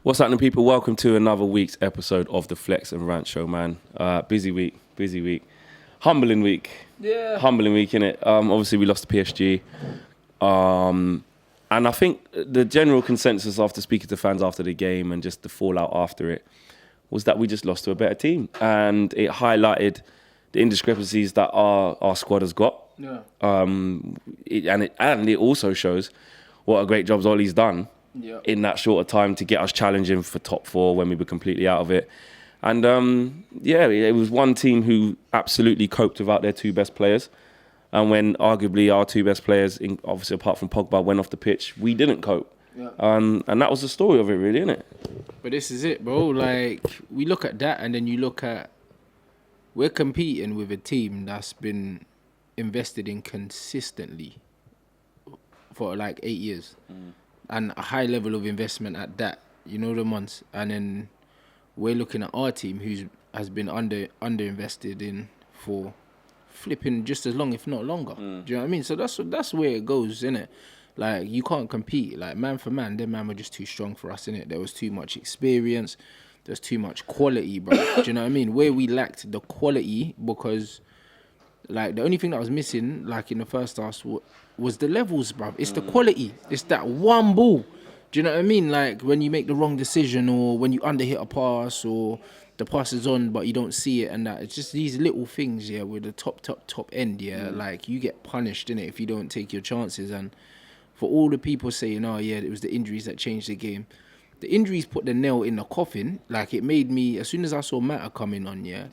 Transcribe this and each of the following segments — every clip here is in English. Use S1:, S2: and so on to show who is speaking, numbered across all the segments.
S1: What's happening, people? Welcome to another week's episode of the Flex and Rant Show, man. Busy week. Humbling week.
S2: Yeah.
S1: Humbling week, innit? Obviously, we lost to PSG. And I think the general consensus after speaking to fans after the game and just the fallout after it was that we just lost to a better team. And it highlighted the indiscrepancies that our squad has got.
S2: Yeah.
S1: It also shows what a great job Ollie's done in that shorter time to get us challenging for top four when we were completely out of it. And it was one team who absolutely coped without their two best players. And when arguably our two best players, obviously apart from Pogba, went off the pitch, we didn't cope. Yeah. And that was the story of it, really, isn't it?
S2: But this is it, bro. Like, we look at that and then you look at, we're competing with a team that's been invested in consistently for like 8 years. And a high level of investment at that, you know, the months. And then we're looking at our team who has been under-invested in for flipping just as long, if not longer. Do you know what I mean? So that's where it goes, innit? Like, you can't compete. Like, man for man, them man were just too strong for us, innit? There was too much experience. There's too much quality, bro. Do you know what I mean? Where we lacked the quality because, like, the only thing that was missing, like, in the first half was the levels, bro. It's the quality. It's that one ball. Do you know what I mean? Like, when you make the wrong decision or when you underhit a pass or the pass is on but you don't see it and that. It's just these little things, yeah, with the top end, yeah. Like, you get punished, innit, if you don't take your chances. And for all the people saying, oh, yeah, it was the injuries that changed the game. The injuries put the nail in the coffin. Like, it made me, as soon as I saw Mata coming on, yeah,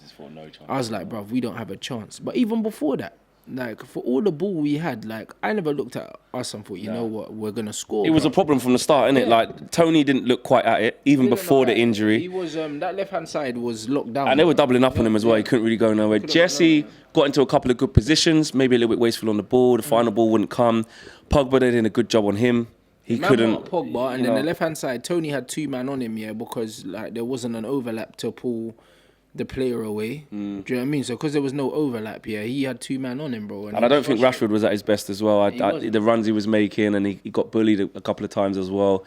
S2: I was like, bruv, we don't have a chance. But even before that, like, for all the ball we had, like, I never looked at us and thought, you know what, we're going to score.
S1: It was a problem from the start, innit?
S2: Yeah.
S1: Like, Tony didn't look quite at it, even before the injury.
S2: He was, that left-hand side was locked down.
S1: And they were doubling up on him as well. He couldn't really go nowhere. Jesse got into a couple of good positions, maybe a little bit wasteful on the ball. The final ball wouldn't come. Pogba, they did a good job on him. He couldn't.
S2: Pogba, and then the left-hand side, Tony had two man on him, yeah, because, like, there wasn't an overlap to pull the player away. Do you know what I mean? So because there was no overlap, yeah, he had two man on him, bro.
S1: And I don't think Rashford was at his best as well. The runs he was making, and he got bullied a couple of times as well.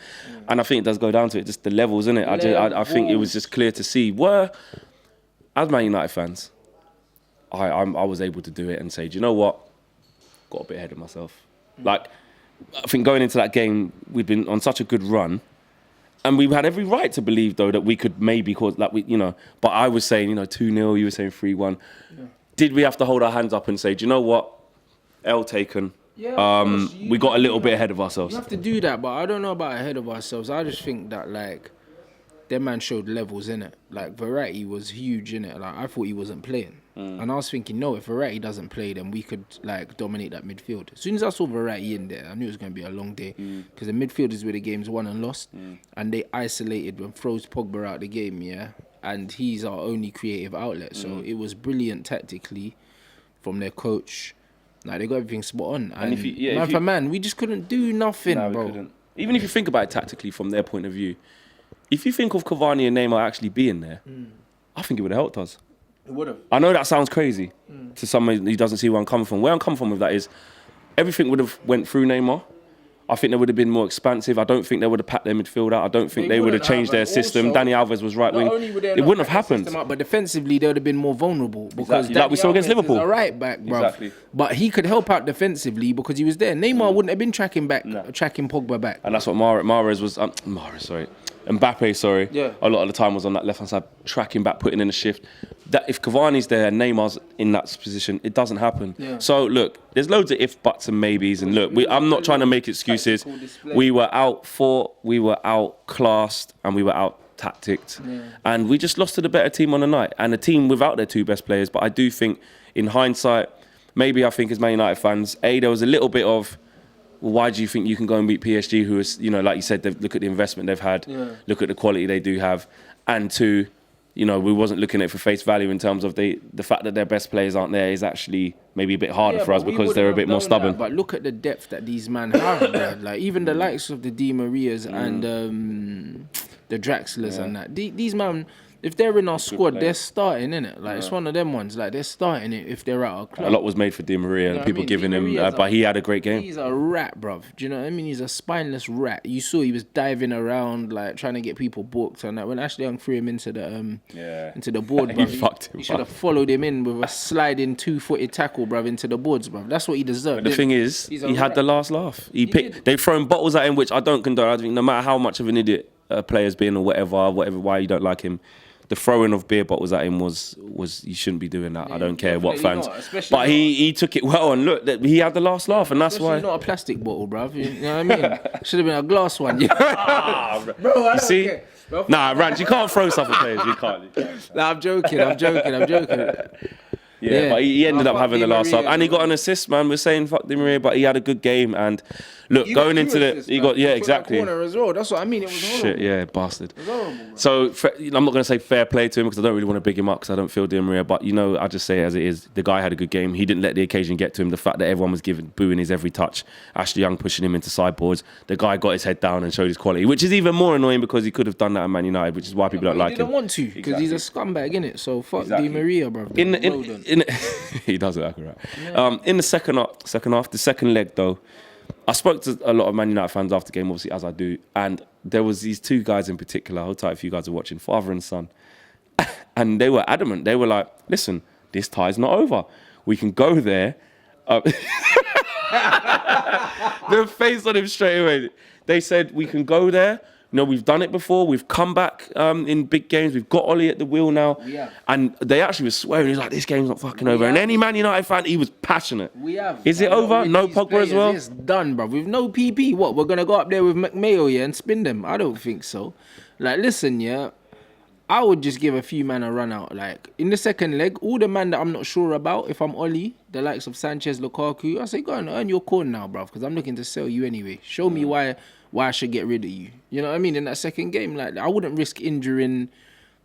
S1: And I think it does go down to it, just the levels, innit? I think it was just clear to see as Man United fans, I was able to do it and say, do you know what? Got a bit ahead of myself. Like, I think going into that game, we'd been on such a good run. And we had every right to believe, though, that we could maybe cause, like, but I was saying, 2-0, you were saying 3-1. Yeah. Did we have to hold our hands up and say, do you know what? L taken. Yeah, we got a little bit ahead of ourselves.
S2: You have to do that, but I don't know about ahead of ourselves. I just think that, like, them man showed levels, innit? Like, Verratti was huge, innit? Like, I thought he wasn't playing. And I was thinking, no, if Verratti doesn't play, then we could, like, dominate that midfield. As soon as I saw Verratti in there, I knew it was going to be a long day. Because the midfield is where the game's won and lost. And they isolated and froze Pogba out the game, yeah? And he's our only creative outlet. So it was brilliant tactically from their coach. Like, they got everything spot on. And man, we just couldn't do nothing, bro. We couldn't.
S1: Even if you think about it tactically from their point of view, if you think of Cavani and Neymar actually being there, I think it would have helped us.
S2: It would have.
S1: I know that sounds crazy to someone who doesn't see where I'm coming from. Where I'm coming from with that is everything would have went through Neymar. I think they would have been more expansive. I don't think they would have packed their midfield out. I don't think they would have changed their system. Dani Alves was right wing. It wouldn't have happened.
S2: But defensively, they would have been more vulnerable. Because
S1: like we saw against Liverpool.
S2: A right back, bro. Exactly. But he could help out defensively because he was there. Neymar wouldn't have been tracking Pogba back.
S1: And that's what Mbappe,
S2: Yeah.
S1: A lot of the time was on that left-hand side, tracking back, putting in a shift. That if Cavani's there and Neymar's in that position, it doesn't happen. Yeah. So, look, there's loads of if, buts and maybes. And look, I'm not trying to make excuses. We were outfought, we were outclassed, and we were out-tacticked. Yeah. And we just lost to the better team on the night. And a team without their two best players. But I do think, in hindsight, maybe I think as Man United fans, there was a little bit of, well, why do you think you can go and beat PSG, who is, like you said, look at the investment they've had, look at the quality they do have, and two, we wasn't looking at it for face value in terms of the fact that their best players aren't there is actually maybe a bit harder for us because they're a bit more stubborn.
S2: But look at the depth that these men have, man. Like, even the likes of the Di Marias and the Draxlers and that. These man, if they're in our squad, they're starting, innit? Like, it's one of them ones. Like, they're starting it if they're at our club.
S1: A lot was made for Di Maria and people giving him, but he had a great game.
S2: He's a rat, bruv. Do you know what I mean? He's a spineless rat. You saw he was diving around, like, trying to get people booked and that. When Ashley Young threw him into the board, bruv, he should have followed him in with a sliding 2-footed tackle, bruv, into the boards, bruv. That's what he deserved.
S1: But the thing is, he had the last laugh. They've thrown bottles at him, which I don't condone. I think no matter how much of an idiot a player's been or whatever, why you don't like him, the throwing of beer bottles at him was you shouldn't be doing that. I don't care what fans. But he took it well, and look, he had the last laugh, and that's why.
S2: Not a plastic bottle, bruv. You know what I mean? Should have been a glass one.
S1: Bro, I don't care. Nah, Rants, you can't throw stuff at players. You can't.
S2: Nah, I'm joking.
S1: Yeah, but he ended up having the last laugh, and he got an assist, man. We're saying fuck Di Maria, but he had a good game, and look, going into exactly.
S2: Corner as well. That's what I mean. It was horrible.
S1: Shit, yeah, bastard.
S2: It was horrible,
S1: so I'm not going to say fair play to him because I don't really want to big him up because I don't feel Di Maria, but I just say it as it is. The guy had a good game. He didn't let the occasion get to him. The fact that everyone was booing his every touch, Ashley Young pushing him into sideboards. The guy got his head down and showed his quality, which is even more annoying because he could have done that at Man United, which is why people don't like him.
S2: He didn't want to because he's a scumbag, innit? So fuck Di Maria, bro.
S1: He does it, right? Yeah. In the second half, the second leg though, I spoke to a lot of Man United fans after the game, obviously, as I do, and there was these two guys in particular, hold tight if you guys are watching, father and son, and they were adamant. They were like, listen, this tie's not over. We can go there. The face on him straight away. They said, we can go there. We've done it before. We've come back in big games. We've got Ollie at the wheel now. And they actually were swearing. He was like, this game's not fucking over. And any Man United fan, he was passionate. Is it over? No Pogba as well?
S2: It's done, bro. With no PP, what? We're going to go up there with McMayo, and spin them? I don't think so. Like, listen, I would just give a few man a run out. Like, in the second leg, all the man that I'm not sure about, if I'm Ollie, the likes of Sanchez, Lukaku, I say, go on, earn your corn now, bro, because I'm looking to sell you anyway. Show me why I should get rid of you. You know what I mean? In that second game, like, I wouldn't risk injuring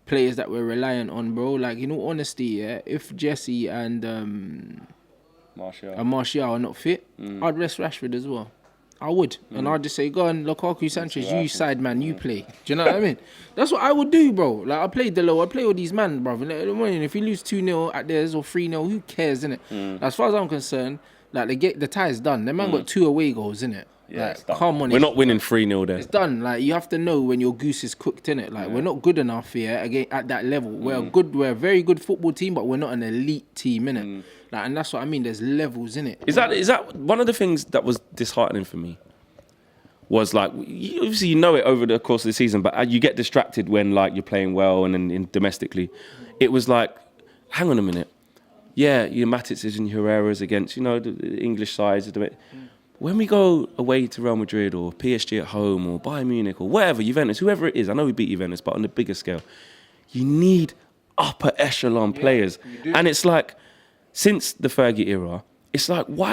S2: players that we're reliant on, bro. Like, in all honesty, if Jesse and Martial are not fit, I'd rest Rashford as well. I would. And I'd just say, go on, Lukaku, Sanchez, you side man, you play. Do you know what I mean? That's what I would do, bro. Like, I play Delo, I play all these man, bro. If you lose 2-0 at theirs or 3-0, who cares, innit? As far as I'm concerned, like, the tie's done. The man got 2 away goals, innit?
S1: Yeah,
S2: like, come on,
S1: we're not winning 3-0 there.
S2: It's done. Like, you have to know when your goose is cooked, innit? Like, we're not good enough here again at that level. We're a very good football team, but we're not an elite team, innit? Like, and that's what I mean. There's levels in it.
S1: Is that one of the things that was disheartening for me? Was like, obviously you know it over the course of the season, but you get distracted when like you're playing well and then domestically. It was like, hang on a minute. Yeah, your Matic's and Herrera's against, the English sides. When we go away to Real Madrid or PSG at home or Bayern Munich or whatever, Juventus, whoever it is, I know we beat Juventus, but on a bigger scale, you need upper echelon players. And it's like, since the Fergie era, it's like, why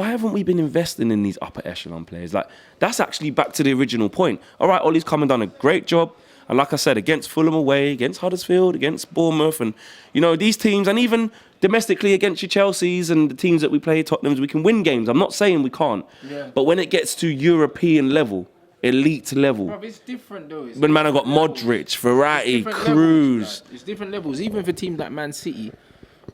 S1: haven't we been investing in these upper echelon players? Like, that's actually back to the original point. All right, Ollie's come and done a great job. And like I said, against Fulham away, against Huddersfield, against Bournemouth, and, these teams, and even domestically against your Chelseas and the teams that we play, Tottenham's, we can win games. I'm not saying we can't. Yeah. But when it gets to European level, elite level.
S2: Bro, it's different though.
S1: When man, I got Modric, Verratti, Cruz.
S2: It's different levels. Even for teams like Man City,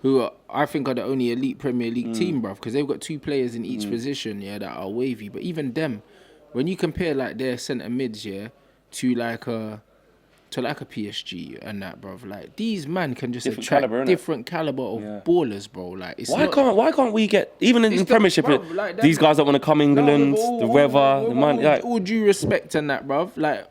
S2: who I think are the only elite Premier League team, bruv, because they've got 2 players in each position, that are wavy. But even them, when you compare like their centre mids, to like a PSG and that, bruv, like these man can just attract different caliber of ballers, bro. Like,
S1: why can't we get even in the Premiership? Bruv, like these guys that want to come England, the weather, the money. Like,
S2: all due respect and that, bruv, like.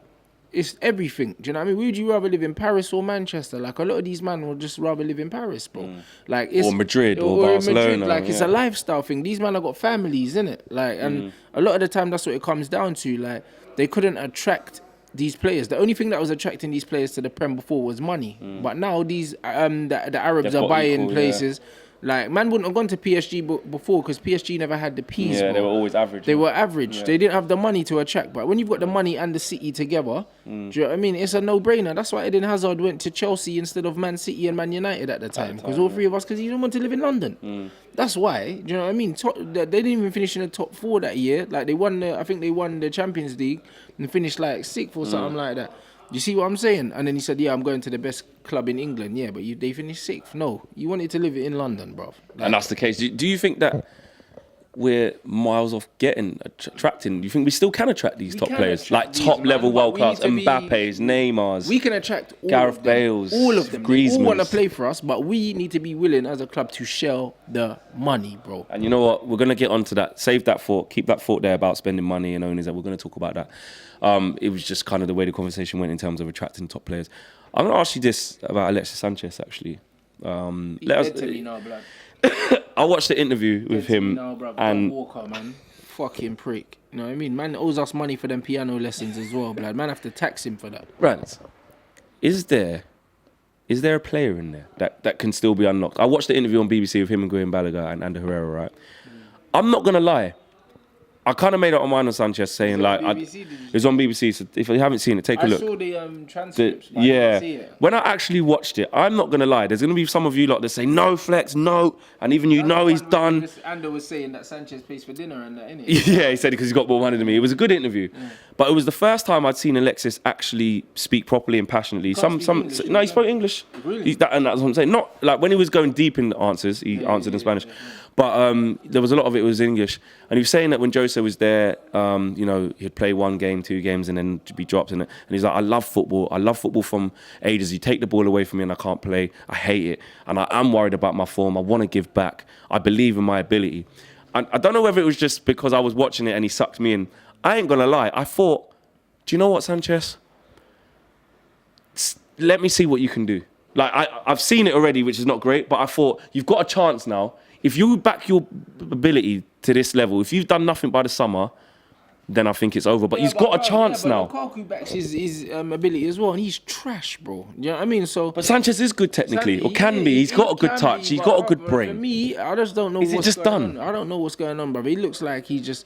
S2: It's everything. Do you know what I mean? Would you rather live in Paris or Manchester? Like, a lot of these men would just rather live in Paris, bro. Like, it's,
S1: or Madrid or Barcelona.
S2: Madrid. Like, it's a lifestyle thing. These men have got families, innit? Like, and a lot of the time, that's what it comes down to. Like, they couldn't attract these players. The only thing that was attracting these players to the Prem before was money. But now these the Arabs are buying places. Like, man wouldn't have gone to PSG before because PSG never had the P's.
S1: Yeah, they were always average.
S2: They were average. Yeah. They didn't have the money to attract. But when you've got the money and the City together, do you know what I mean? It's a no-brainer. That's why Eden Hazard went to Chelsea instead of Man City and Man United at the time. Because all 3 of us, because he didn't want to live in London. That's why. Do you know what I mean? They didn't even finish in the top 4 that year. Like, I think they won the Champions League and finished like 6th or something like that. You see what I'm saying? And then he said, yeah, I'm going to the best club in England. Yeah, but they finished 6th. No, you wanted to live in London, bruv.
S1: And that's the case. Do you think that we're miles off attracting? Do you think we still can attract these top players? Like top level world class, Mbappe's, Neymar's.
S2: We can attract
S1: Gareth Bale's,
S2: all of them.
S1: Griezmann's.
S2: They all want to play for us, but we need to be willing as a club to shell the money, bro.
S1: And you know what? We're going to get onto that. Save that thought. Keep that thought there about spending money and owners. That we're going to talk about that. It was just kind of the way the conversation went in terms of attracting top players. I'm going to ask you this about Alexis Sanchez, actually. I watched the interview with him and
S2: Walker, man, fucking prick. You know what I mean? Man owes us money for them piano lessons as well, blood. Man have to tax him for that.
S1: Rants, is there a player in there that can still be unlocked? I watched the interview on BBC with him and Graham Gallagher and Ander Herrera, right? I'm not gonna lie. I kind of made up my mind on Sanchez saying it was on BBC. So if you haven't seen it, take a look.
S2: I saw the transcripts.
S1: I didn't see it. When I actually watched it, I'm not gonna lie. There's gonna be some of you lot that say no flex, no, and even he's done.
S2: Ander was saying that Sanchez pays for dinner and that, innit?
S1: Yeah, he said it because he's got more money than me. It was a good interview, but it was the first time I'd seen Alexis actually speak properly and passionately. He spoke English.
S2: Really?
S1: And that's what I'm saying. Not like when he was going deep in the answers, he answered in Spanish. But there was a lot of it was English. And he was saying that when Jose was there, he'd play 1 game, 2 games, and then be dropped. And he's like, I love football. I love football from ages. You take the ball away from me and I can't play. I hate it. And I am worried about my form. I want to give back. I believe in my ability. And I don't know whether it was just because I was watching it and he sucked me in. I ain't going to lie. I thought, do you know what, Sanchez? Let me see what you can do. Like, I've seen it already, which is not great, but I thought, you've got a chance now. If you back your ability to this level, if you've done nothing by the summer, then I think it's over. But he's got a chance now.
S2: Lukaku backs his ability as well, and he's trash, bro. You know what I mean?
S1: But Sanchez is good technically, or can be. He's got a good touch. He's got a good brain.
S2: For me, I just don't know.
S1: Is it just done?
S2: I don't know what's going on, bro. He looks like he's just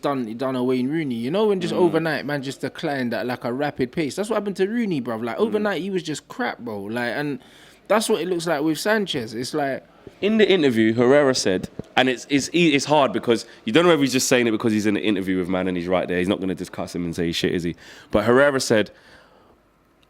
S2: done a Wayne Rooney. You know, when just overnight, man, just declined at like a rapid pace. That's what happened to Rooney, bro. Like overnight, he was just crap, bro. Like, and that's what it looks like with Sanchez. It's like.
S1: In the interview, Herrera said, and it's hard because you don't know if he's just saying it because he's in an interview with man and he's right there. He's not going to discuss him and say he's shit, is he? But Herrera said,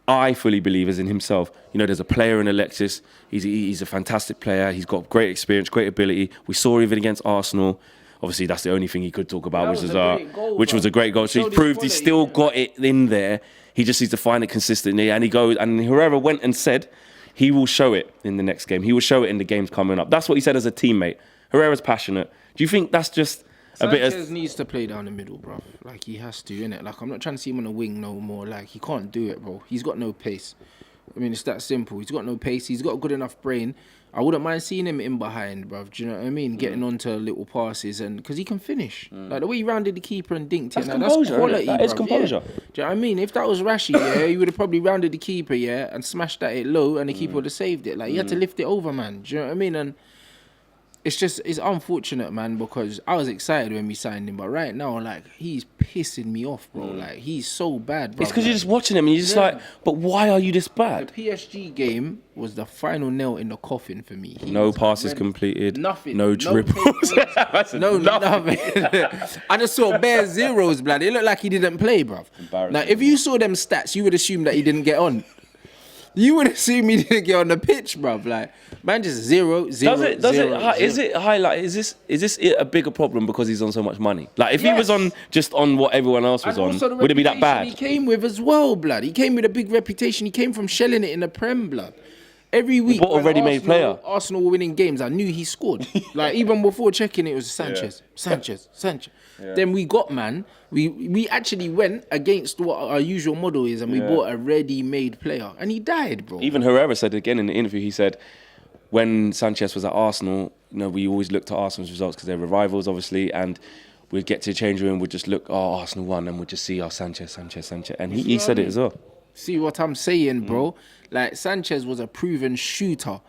S1: I fully believe as in himself, there's a player in Alexis. He's a fantastic player. He's got great experience, great ability. We saw even against Arsenal. Obviously, that's the only thing he could talk about, which was a great goal. So he's proved he's still got it in there. He just needs to find it consistently. And Herrera went and said, he will show it in the next game. He will show it in the games coming up. That's what he said as a teammate. Herrera's passionate. Do you think that's just
S2: Sanchez needs to play down the middle, bro. Like, he has to, innit? Like, I'm not trying to see him on a wing no more. Like, he can't do it, bro. He's got no pace. I mean, it's that simple. He's got no pace. He's got a good enough brain. I wouldn't mind seeing him in behind, bruv. Do you know what I mean? Getting onto little passes and because he can finish. Like the way he rounded the keeper and dinked it. That's quality.
S1: That is composure.
S2: Yeah. Do you know what I mean? If that was Rashi, he would have probably rounded the keeper, and smashed at it low, and the keeper would have saved it. Like he had to lift it over, man. Do you know what I mean? And it's unfortunate, man, because I was excited when we signed him, but right now, like, he's pissing me off, bro. Like, he's so bad, bro.
S1: It's because you're just watching him and you're just like, but why are you this bad?
S2: The PSG game was the final nail in the coffin for me.
S1: No passes completed.
S2: Nothing.
S1: No dribbles.
S2: Nothing. I just saw bare zeros, blood. It looked like he didn't play, bruv. Now, if you saw them stats, you would assume that he didn't get on. You would assume he didn't get on the pitch, bruv. Like, man, just zero. Is this a bigger problem because he's on so much money? Like, if he was on what everyone else was on, would it be that bad? He came with as well, blood. He came with a big reputation. He came from shelling it in the Prem, blood. Every week,
S1: what a ready-made player.
S2: Arsenal were winning games. I knew he scored. Like, even before checking, it was Sanchez. Yeah. Then we got, man. We actually went against what our usual model is, and we bought a ready-made player, and he died, bro.
S1: Even Herrera said again in the interview. He said when Sanchez was at Arsenal, we always looked at Arsenal's results because they were rivals, obviously, and we'd get to the change room, we'd just look, Arsenal won, and we'd just see, Sanchez, and he said it as well.
S2: See what I'm saying, bro? Like, Sanchez was a proven shooter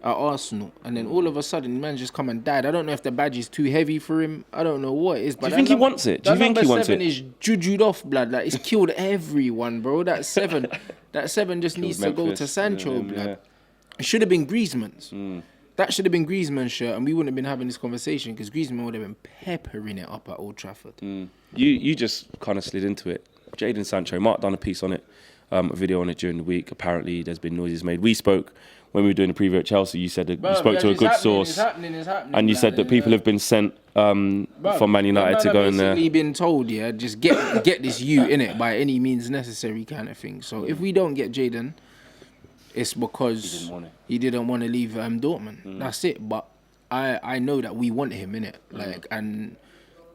S2: at Arsenal, and then all of a sudden, man just come and died. I don't know if the badge is too heavy for him. I don't know what it is. But
S1: do you think he wants it? Do you think he wants it?
S2: That number 7 is jujued off, blood. Like, it's killed everyone, bro. That 7 just needs to go to Sancho, blood. Yeah. It should have been Griezmann's. That should have been Griezmann's shirt, and we wouldn't have been having this conversation because Griezmann would have been peppering it up at Old Trafford.
S1: You just kind of slid into it. Jadon Sancho, Mark done a piece on it. a video on it during the week. Apparently, there's been noises made. We spoke when we were doing the preview at Chelsea. You said that you spoke to a good source,
S2: it's happening,
S1: and you said that people have been sent from Man United to go in there.
S2: Basically been told, just get this in it by any means necessary, kind of thing. So if we don't get Jadon, it's because he didn't want to leave Dortmund. That's it. But I know that we want him in it, and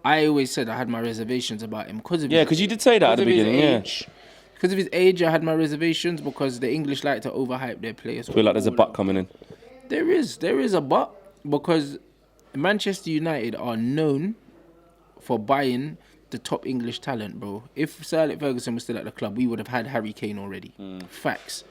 S2: I always said I had my reservations about him because
S1: you did say that at the beginning,
S2: Because of his age, I had my reservations because the English like to overhype their players.
S1: I feel like there's a but coming in.
S2: There is a but, because Manchester United are known for buying the top English talent, bro. If Sir Alex Ferguson was still at the club, we would have had Harry Kane already. Facts.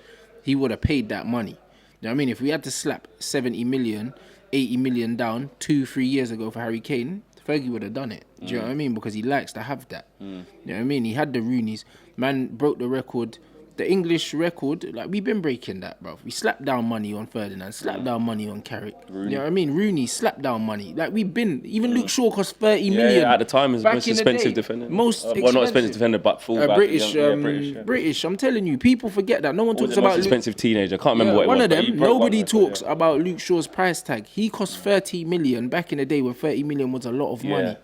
S2: He would have paid that money. You know what I mean? If we had to slap 70 million, 80 million down 2-3 years ago for Harry Kane, Fergie would have done it. Do you know what I mean? Because he likes to have that. You know what I mean? He had the Rooneys. Man broke the record. The English record, like, we've been breaking that, bro. We slapped down money on Ferdinand, slapped down money on Carrick. You know what I mean? Rooney slapped down money. Like, we've been, even Luke Shaw cost 30 million.
S1: Yeah, at the time, it was the most expensive defender.
S2: Well,
S1: not expensive defender, but fullback.
S2: British. I'm telling you, people forget that. No one talks about
S1: most expensive teenager. I can't remember what it was.
S2: One of them, nobody talks about Luke Shaw's price tag. He cost 30 million back in the day when 30 million was a lot of money.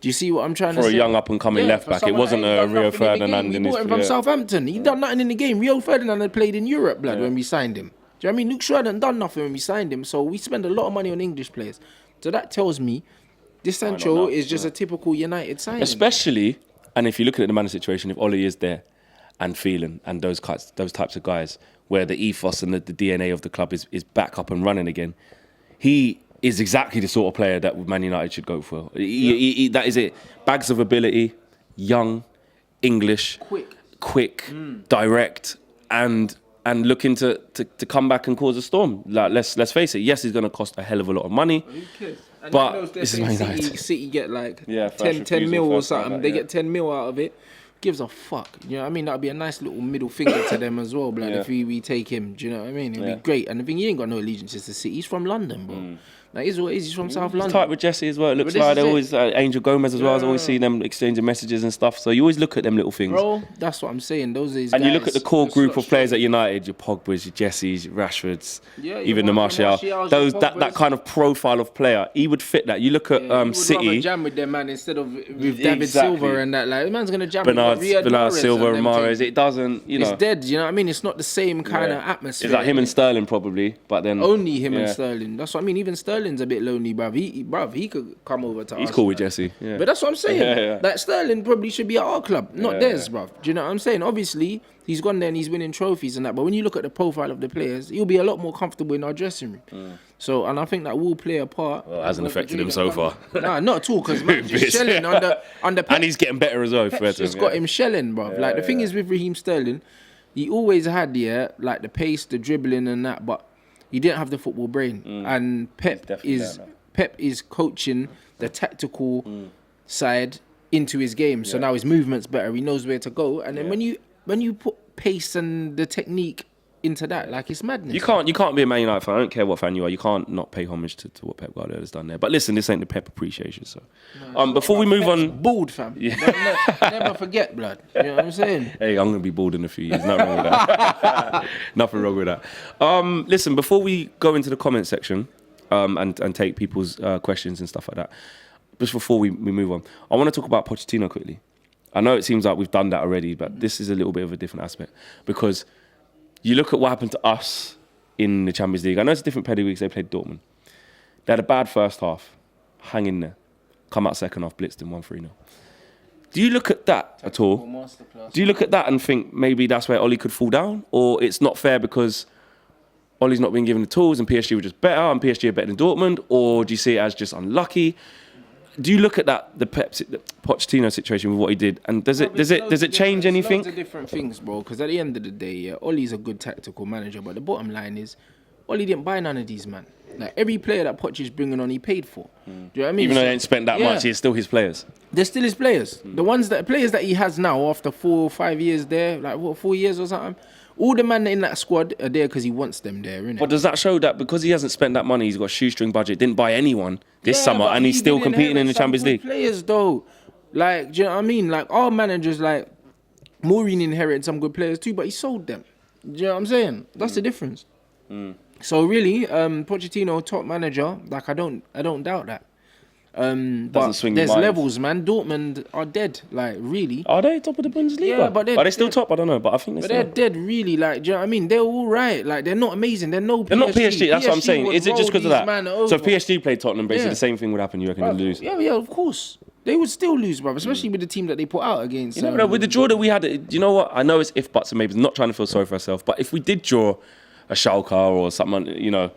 S2: Do you see what I'm trying to say?
S1: For a young up-and-coming left-back, it wasn't a Rio Ferdinand in his...
S2: We bought him from Southampton. He done nothing in the game. Rio Ferdinand had played in Europe, blood, when we signed him. Do you know what I mean? Luke Shaw hadn't done nothing when we signed him, so we spend a lot of money on English players. So that tells me this Sancho is just a typical United signing.
S1: Especially, and if you look at the Man situation, if Ollie is there and Phelan and those types of guys, where the ethos and the DNA of the club is back up and running again, he is exactly the sort of player that Man United should go for. That is it. Bags of ability, young, English, quick, direct, and looking to come back and cause a storm. Like, let's face it. Yes, he's going to cost a hell of a lot of money. But this is Man United.
S2: City get like 10 mil or something. They get 10 mil out of it. Gives a fuck. You know what I mean? That'd be a nice little middle finger to them as well, blood, if we take him. Do you know what I mean? It'd be great. And the thing, he ain't got no allegiances to City. He's from London, bro. Like, he's what it is. He's from South London.
S1: He's tight with Jesse as well. It looks like they always Angel Gomez as well. I always see them exchanging messages and stuff. So you always look at them little things,
S2: bro. That's what I'm saying. Those are his
S1: and
S2: guys,
S1: you look at the core group of players at United: your Pogba's, your Jesse's, your Rashford's, even the Martial. Those that kind of profile of player, he would fit that. You look at City.
S2: He would jam with them, man, instead of with David Silva and that. Like, the man's gonna jam
S1: Bernard
S2: with
S1: Silva, Mahrez. It doesn't, you know.
S2: It's dead. You know what I mean? It's not the same kind of atmosphere.
S1: It's like him and Sterling probably, but then
S2: only him and Sterling. That's what I mean. Even Sterling's a bit lonely, bruv. He could come over to us.
S1: He's cool with Jesse. Yeah.
S2: But that's what I'm saying. Like, Sterling probably should be at our club, not theirs, bruv. Do you know what I'm saying? Obviously, he's gone there and he's winning trophies and that. But when you look at the profile of the players, he'll be a lot more comfortable in our dressing room. So, and I think that will play a part.
S1: Well, it hasn't affected him so far.
S2: Nah, not at all, because man, just shelling under Pep.
S1: And he's getting better as well.
S2: Pep's just got him shelling, bruv. Like, the thing is with Raheem Sterling, he always had, like, the pace, the dribbling and that, but he didn't have the football brain. And Pep is coaching the tactical side into his game. So now his movement's better. He knows where to go. And then when you put pace and the technique into that, like, it's madness.
S1: You can't be a Man United fan. I don't care what fan you are. You can't not pay homage to what Pep Guardiola's done there. But listen, this ain't the Pep appreciation. So, before we move on,
S2: bald fam. Never forget, blood. You know what I'm saying?
S1: Hey, I'm gonna be bald in a few years. Nothing wrong with that. Nothing wrong with that. Listen, before we go into the comment section, and take people's questions and stuff like that, just before we move on, I want to talk about Pochettino quickly. I know it seems like we've done that already, but this is a little bit of a different aspect, because you look at what happened to us in the Champions League. I know it's a different pedigree because they played Dortmund. They had a bad first half, hang in there, come out second half, blitzed and 1-3-0. Do you look at that at all? Do you look at that and think maybe that's where Ollie could fall down? Or it's not fair because Ollie's not been given the tools and PSG were just better and PSG are better than Dortmund? Or do you see it as just unlucky? Do you look at the Pochettino situation with what he did, and does it change anything?
S2: Lots of different things, bro. Because at the end of the day, Ollie's a good tactical manager, but the bottom line is, Ollie didn't buy none of these, man. Like, every player that Poch is bringing on, he paid for. Do you know what I mean?
S1: Even though they ain't spent that much, he's still his players.
S2: They're still his players. The players that he has now after 4 or 5 years there, like 4 years or something. All the men in that squad are there because he wants them there, innit?
S1: But does that show that because he hasn't spent that money, he's got a shoestring budget, didn't buy anyone this summer, and he's still competing in the Champions League?
S2: Players though, like, do you know what I mean? Like, our managers, like, Mourinho inherited some good players too, but he sold them. Do you know what I'm saying? That's the difference. So really, Pochettino, top manager, like I don't doubt that. But
S1: swing
S2: there's
S1: your mind.
S2: levels, man. Dortmund are dead, like really.
S1: Are they top of the Bundesliga?
S2: Yeah, but
S1: are they still top? I don't know, but I think
S2: they're dead, really. Like, do you know what I mean? They're all right. Like, they're not amazing. They're not PSG.
S1: That's what I'm saying. Is it just because of that? So if
S2: over.
S1: PSG played Tottenham, basically the same thing would happen. You reckon they'd lose?
S2: Yeah, of course. They would still lose, bro. Especially with the team that they put out against.
S1: You know, with the draw that we had, you know what? I know it's if, buts, and maybe. Not trying to feel sorry for ourselves, but if we did draw a Schalke or something, you know,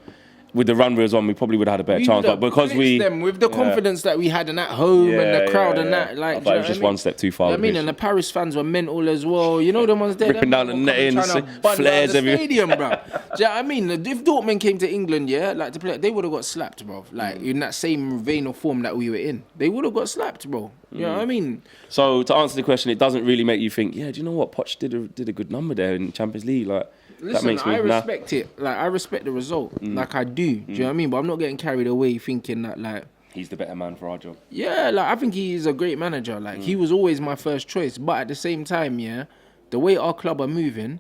S1: with the run we was on, we probably would have had a better chance. But because
S2: them with the confidence that we had and at home and the crowd and that, like,
S1: I thought it was just one step too far.
S2: You know what I mean, and the Paris fans were mental as well. You know, the ones there
S1: ripping down the netting, flares everywhere.
S2: Stadium, bro. Do you know what I mean? If Dortmund came to England, like to play, they would have got slapped, bro. Like in that same vein of form that we were in, they would have got slapped, bro. You know what I mean?
S1: So to answer the question, it doesn't really make you think, yeah, do you know what? Poch did a good number there in Champions League, like.
S2: Listen, I respect it. Like, I respect the result. Like, I do. Do you know what I mean? But I'm not getting carried away thinking that, like...
S1: He's the better man for our job.
S2: Yeah, like, I think he is a great manager. Like, he was always my first choice. But at the same time, yeah, the way our club are moving,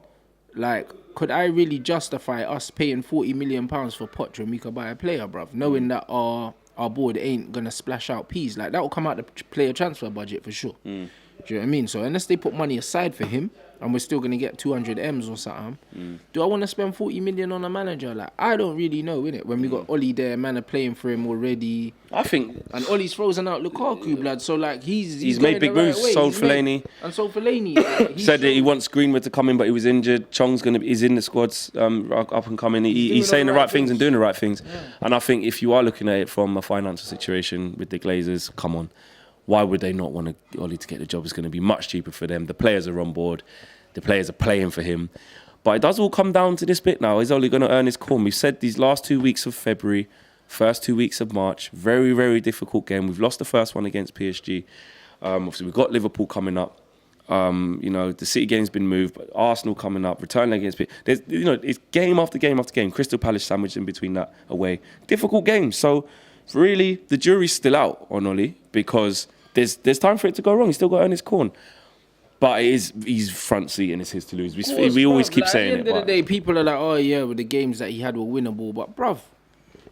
S2: like, could I really justify us paying £40 million for Poch when we could buy a player, bruv? Knowing that our board ain't going to splash out peas. Like, that will come out the player transfer budget for sure. Do you know what I mean? So, unless they put money aside for him, and we're still going to get 200 M's or something, do I want to spend 40 million on a manager? Like, I don't really know, innit? When we got Oli there, man are playing for him already.
S1: I think...
S2: And Oli's frozen out Lukaku, blood. So, like, he's
S1: made big moves. Sold Fellaini.
S2: And sold Fellaini. Like,
S1: said that he wants Greenwood to come in, but he was injured. Chong's he's in the squads, up and coming. He's saying the right things and doing the right things. Yeah. And I think if you are looking at it from a financial situation with the Glazers, come on. Why would they not want Oli to get the job? It's going to be much cheaper for them. The players are on board. The players are playing for him. But it does all come down to this bit now. He's only going to earn his corn. We've said these last 2 weeks of February, first 2 weeks of March, very, very difficult game. We've lost the first one against PSG. Obviously, we've got Liverpool coming up. You know, the City game's been moved, but Arsenal coming up, returning against PSG. There's, you know, it's game after game after game. Crystal Palace sandwiched in between that away. Difficult game. So, really, the jury's still out on Oli because there's time for it to go wrong. He's still got to earn his corn. But he's front seat and it's his to lose. We always keep saying it.
S2: At the end of the day, people are like, oh yeah, with the games that he had were winnable. But bruv,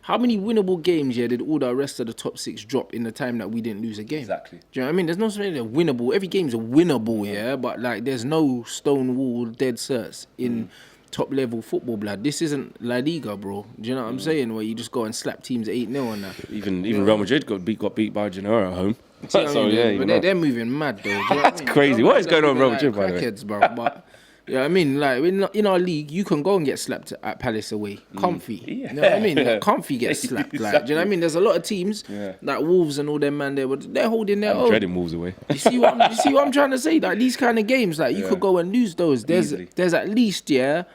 S2: how many winnable games did all the rest of the top six drop in the time that we didn't lose a game?
S1: Exactly.
S2: Do you know what I mean? There's no something that winnable. Every game's a winnable, yeah. But like, there's no stone wall dead certs in top level football, blood. This isn't La Liga, bro. Do you know what I'm saying? Where you just go and slap teams 8-0 on that.
S1: Even Real Madrid got beat by Genoa at home.
S2: So yeah, but they're moving mad though.
S1: That's crazy. What is going on with Real Madrid, by the way?
S2: Crackheads, bro. But you know what I mean? Like in our league, you can go and get slapped at Palace away, comfy.
S1: Yeah.
S2: You know what I mean? Like, comfy gets slapped.
S1: Exactly.
S2: Like, do you know what I mean? There's a lot of teams like Wolves and all them man there, but they're holding their
S1: I'm
S2: own.
S1: dreading Wolves away.
S2: You see what I'm trying to say? Like these kind of games, like you could go and lose those. There's at least a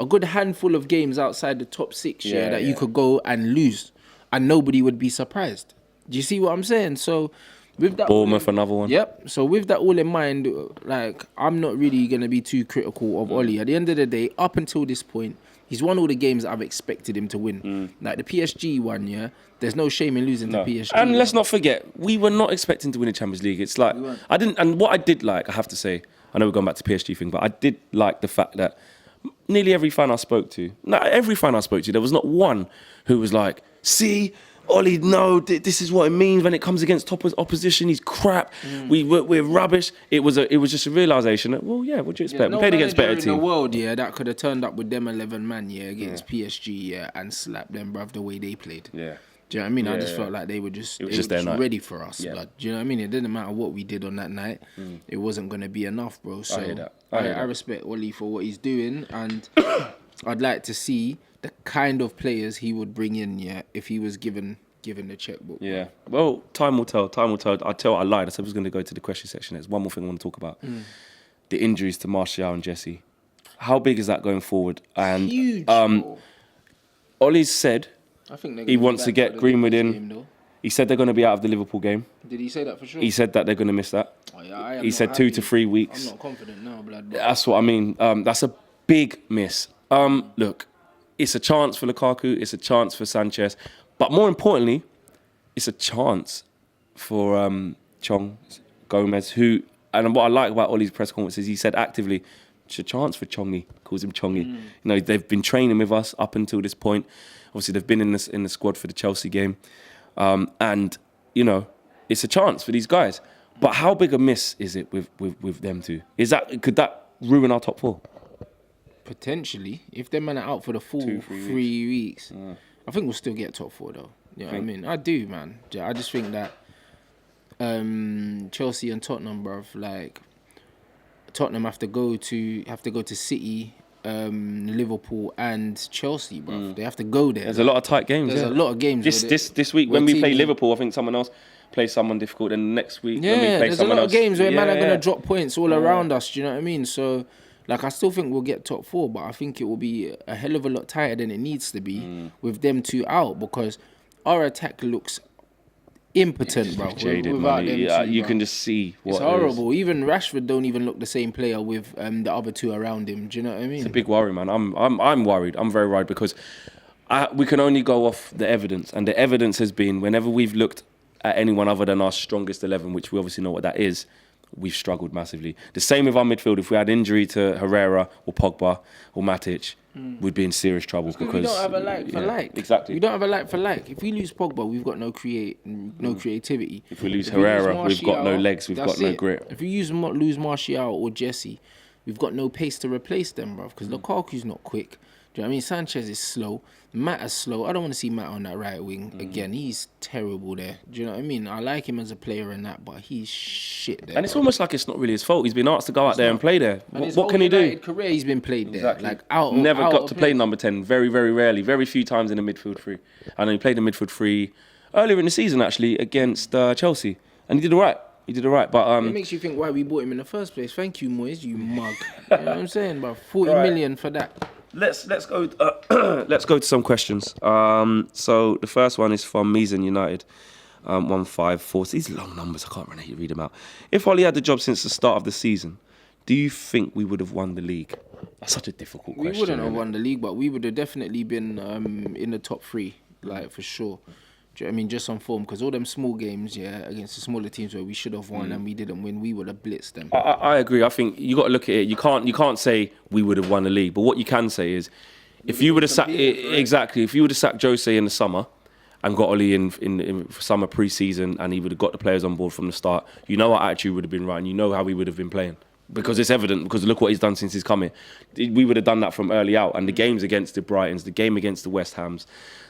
S2: good handful of games outside the top six that you could go and lose, and nobody would be surprised. Do you see what I'm saying? So. With that
S1: Bournemouth, another one.
S2: Yep. So with that all in mind, like I'm not really gonna be too critical of Oli. At the end of the day, up until this point, he's won all the games I've expected him to win. Like the PSG one, there's no shame in losing to PSG.
S1: And let's not forget, we were not expecting to win the Champions League. It's like what I did like, I have to say, I know we're going back to PSG thing, but I did like the fact that nearly every fan I spoke to, there was not one who was like, see, Oli, no, this is what it means when it comes against top opposition. He's crap. We're rubbish. It was just a realisation that, well, yeah, what do you expect? We played against better teams.
S2: In the world, that could have turned up with them 11 man, against PSG, and slapped them, bruv, the way they played. Yeah. Do you know what I mean? I just felt like they were just ready for us. Yeah. Like, do you know what I mean? It didn't matter what we did on that night. It wasn't going to be enough, bro. So
S1: I hear that.
S2: I respect Oli for what he's doing, and I'd like to see the kind of players he would bring in, if he was given the checkbook. Yeah.
S1: Well, time will tell. I lied. I said I was going to go to the question section. There's one more thing I want to talk about. The injuries to Martial and Jesse. How big is that going forward? And
S2: huge.
S1: Ollie's said
S2: I think
S1: he wants to get Greenwood in. He said they're going to be out of the Liverpool game.
S2: Did he say that for sure?
S1: He said that they're going to miss that. He said 2 to 3 weeks.
S2: I'm not confident now, blood.
S1: That's what I mean. That's a big miss. Look, it's a chance for Lukaku. It's a chance for Sanchez. But more importantly, it's a chance for Chong, Gomez, who and what I like about Ollie's press conferences, he said actively, it's a chance for Chongi, calls him Chongi. You know, they've been training with us up until this point. Obviously, they've been in the squad for the Chelsea game. And, you know, it's a chance for these guys. But how big a miss is it with them two? Could that ruin our top 4?
S2: Potentially. If them men are out for the full 3 weeks, I think we'll still get top 4 though. You know what I mean? I do, man. I just think that Chelsea and Tottenham, bruv, like Tottenham have to go to City, Liverpool and Chelsea, bruv. They have to go there.
S1: There's a lot of tight games.
S2: There's a lot of games.
S1: This week when we play Liverpool, I think someone else plays someone difficult. And next week when we play someone else,
S2: there's a lot of games where man are gonna drop points all around us. Do you know what I mean? So, like, I still think we'll get top 4, but I think it will be a hell of a lot tighter than it needs to be with them two out, because our attack looks impotent, bro.
S1: Jaded,
S2: without them two,
S1: you
S2: bro.
S1: can just see what
S2: it's horrible. Even Rashford don't even look the same player with the other two around him. Do you know what I mean?
S1: It's a big worry, man. I'm worried. I'm very worried because we can only go off the evidence, and the evidence has been whenever we've looked at anyone other than our strongest 11, which we obviously know what that is, we've struggled massively. The same with our midfield. If we had injury to Herrera or Pogba or Matic, we'd be in serious trouble because
S2: we don't have a like for like.
S1: Exactly.
S2: We don't have a like for like. If we lose Pogba, we've got no creativity.
S1: If we lose Herrera, we've got no legs. We've got no grit.
S2: If we lose Martial or Jesse, we've got no pace to replace them, bro. Because Lukaku's not quick. Do you know what I mean? Sanchez is slow. Matt is slow. I don't want to see Matt on that right wing again. He's terrible there. Do you know what I mean? I like him as a player and that, but he's shit there.
S1: And it's almost like it's not really his fault. He's been asked to go out there and play there. What can he do?
S2: United career, he's been played there.
S1: Exactly.
S2: Like
S1: Never got to play number 10. Very, very rarely. Very few times in the midfield 3. And he played in midfield 3 earlier in the season actually against Chelsea, and he did all right. But
S2: it makes you think why we bought him in the first place. Thank you, Moyes, you mug. You know what I'm saying? About 40 million for that.
S1: Let's go. Let's go to some questions. So the first one is from Meason United, 154. These long numbers, I can't really read them out. If Ollie had the job since the start of the season, do you think we would have won the league? That's such a difficult question.
S2: We wouldn't have won the league, but we would have definitely been in the top 3, like for sure. Do you know what I mean? Just on form, because all them small games, against the smaller teams where we should have won and we didn't win, we would have blitzed them.
S1: I agree. I think you got to look at it. You can't say we would have won the league, but what you can say is, if you would have sacked Jose in the summer and got Ollie in summer pre-season, and he would have got the players on board from the start, you know our attitude would have been right, and you know how we would have been playing. Because it's evident, because look what he's done since he's come in. We would have done that from early out. And the games against the Brightons, the game against the West Hams,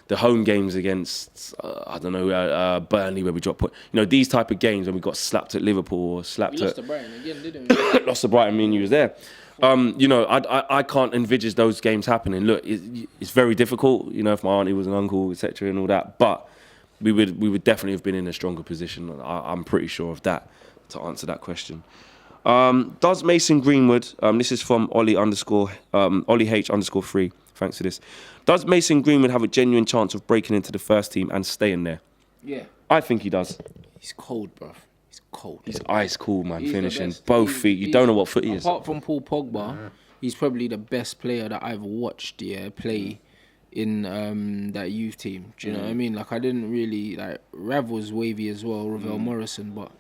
S1: the home games against, Burnley where we dropped point. You know, these type of games when we got slapped at Liverpool or slapped
S2: we
S1: at...
S2: lost to Brighton again, didn't we?
S1: Lost to Brighton, me and you was there. You know, I can't envisage those games happening. Look, it's very difficult, you know, if my auntie was an uncle, etc. and all that. But we would definitely have been in a stronger position. I'm pretty sure of that, to answer that question. Does Mason Greenwood, this is from Ollie H_3, thanks for this. Does Mason Greenwood have a genuine chance of breaking into the first team and staying there?
S2: Yeah.
S1: I think he does.
S2: He's cold, bruv. He's cold.
S1: He's ice cool, man,
S2: He's
S1: finishing both feet. You don't know what foot he is.
S2: Apart from Paul Pogba, he's probably the best player that I've watched play in that youth team. Do you know what I mean? Like, I didn't really... Like, Rav was wavy as well, Ravel Morrison, but...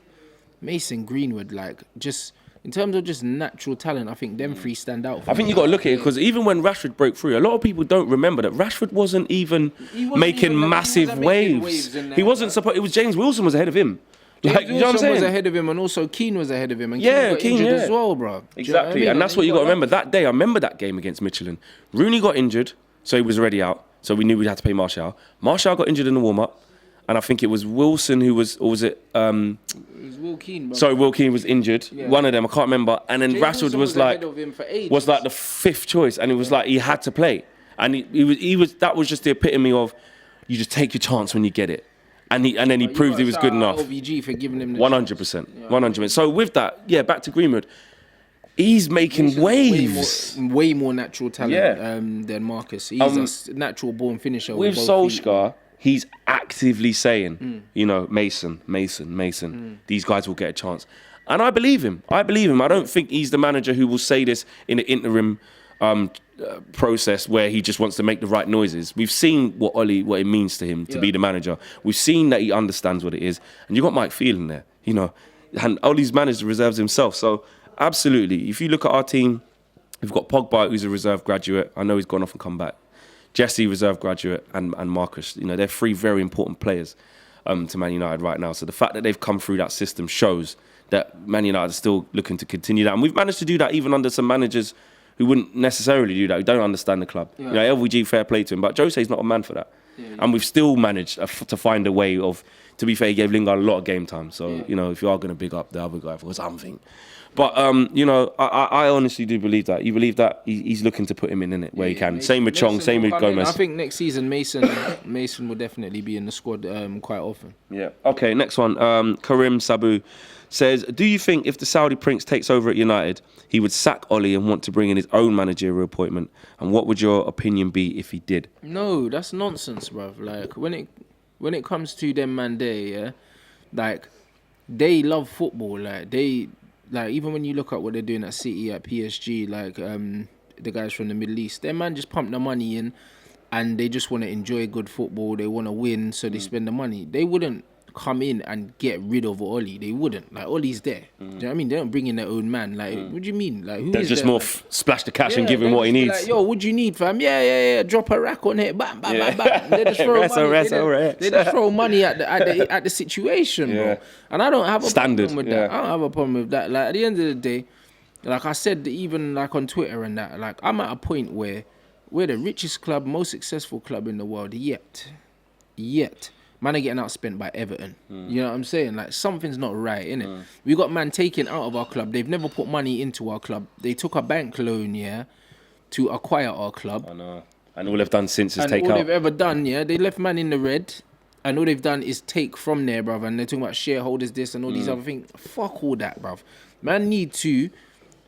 S2: Mason Greenwood, like, just in terms of just natural talent, I think them 3 stand out.
S1: I think you got to look at it, because even when Rashford broke through, a lot of people don't remember that Rashford wasn't even making massive waves. He wasn't supposed. It was James Wilson was ahead of him. Like, you know what I'm saying?
S2: Was ahead of him, and also Keane was ahead of him, and Keane got injured as well, bro.
S1: Exactly,
S2: you know what I mean?
S1: and that's what you got to remember. That day, I remember that game against Michelin. Rooney got injured, so he was already out. So we knew we'd have to pay Martial. Martial got injured in the warm up. And I think it was Wilson who was, or was it?
S2: It was Will Keane. Bro.
S1: Sorry, Will Keane was injured. Yeah. One of them, I can't remember. And then Rashford was like the 5th choice, and it was like he had to play. And he was. That was just the epitome of, you just take your chance when you get it. And then he proved he was good enough.
S2: OVG for giving him the
S1: 100%, 100%. So with that, back to Greenwood. He's making waves.
S2: Way more natural talent than Marcus. He's a natural born finisher.
S1: With Solskjaer, he's actively saying, you know, Mason. These guys will get a chance. And I believe him. I don't think he's the manager who will say this in an interim process where he just wants to make the right noises. We've seen what it means to him to be the manager. We've seen that he understands what it is. And you got Mike Phelan there. You know, And Ollie's managed the reserves himself. So, absolutely. If you look at our team, we've got Pogba, who's a reserve graduate. I know he's gone off and come back. Jesse, reserve graduate, and Marcus. You know, they're three very important players to Man United right now. So the fact that they've come through that system shows that Man United are still looking to continue that. And we've managed to do that even under some managers who wouldn't necessarily do that, who don't understand the club. Yeah. You know, LVG, fair play to him. But Jose's not a man for that. Yeah. And we've still managed to find a way of, to be fair, he gave Lingard a lot of game time. So, you know, if you are going to big up the other guy for something. But, you know, I honestly do believe that. You believe that he's looking to put him in it where he can. Same with Chong, same with Gomez.
S2: I think next season Mason will definitely be in the squad quite often. Yeah.
S1: Okay, next one. Karim Sabu says, do you think if the Saudi prince takes over at United, he would sack Ollie and want to bring in his own managerial appointment? And what would your opinion be if he did?
S2: No, that's nonsense, bruv. Like, when it comes to them man there, yeah, like, they love football. Like, even when you look at what they're doing at City, at PSG, like, the guys from the Middle East, their man just pump the money in and they just want to enjoy good football. They want to win, so they spend the money. They wouldn't come in and get rid of Ollie. They wouldn't. Like, Ollie's there. Do you know what I mean? They don't bring in their own man. Like, what do you mean? Like, who
S1: They're
S2: is
S1: just
S2: there?
S1: more splash the cash and give him what he needs.
S2: Like, yo, what do you need, fam? Yeah. Drop a rack on it. Bam, bam, bam, bam. They just throw money. They just throw money at the situation, bro. And I don't have a problem with that. I don't have a problem with that. Like, at the end of the day, like I said, even like on Twitter and that, like, I'm at a point where we're the richest club, most successful club in the world yet. Man are getting outspent by Everton. You know what I'm saying? Like, something's not right, innit? We got man taken out of our club. They've never put money into our club. They took a bank loan, to acquire our club. I know.
S1: And all they've done since is take out.
S2: And all they've ever done, they left man in the red. And all they've done is take from there, bruv. And they're talking about shareholders this and all these other things. Fuck all that, bruv. Man need to...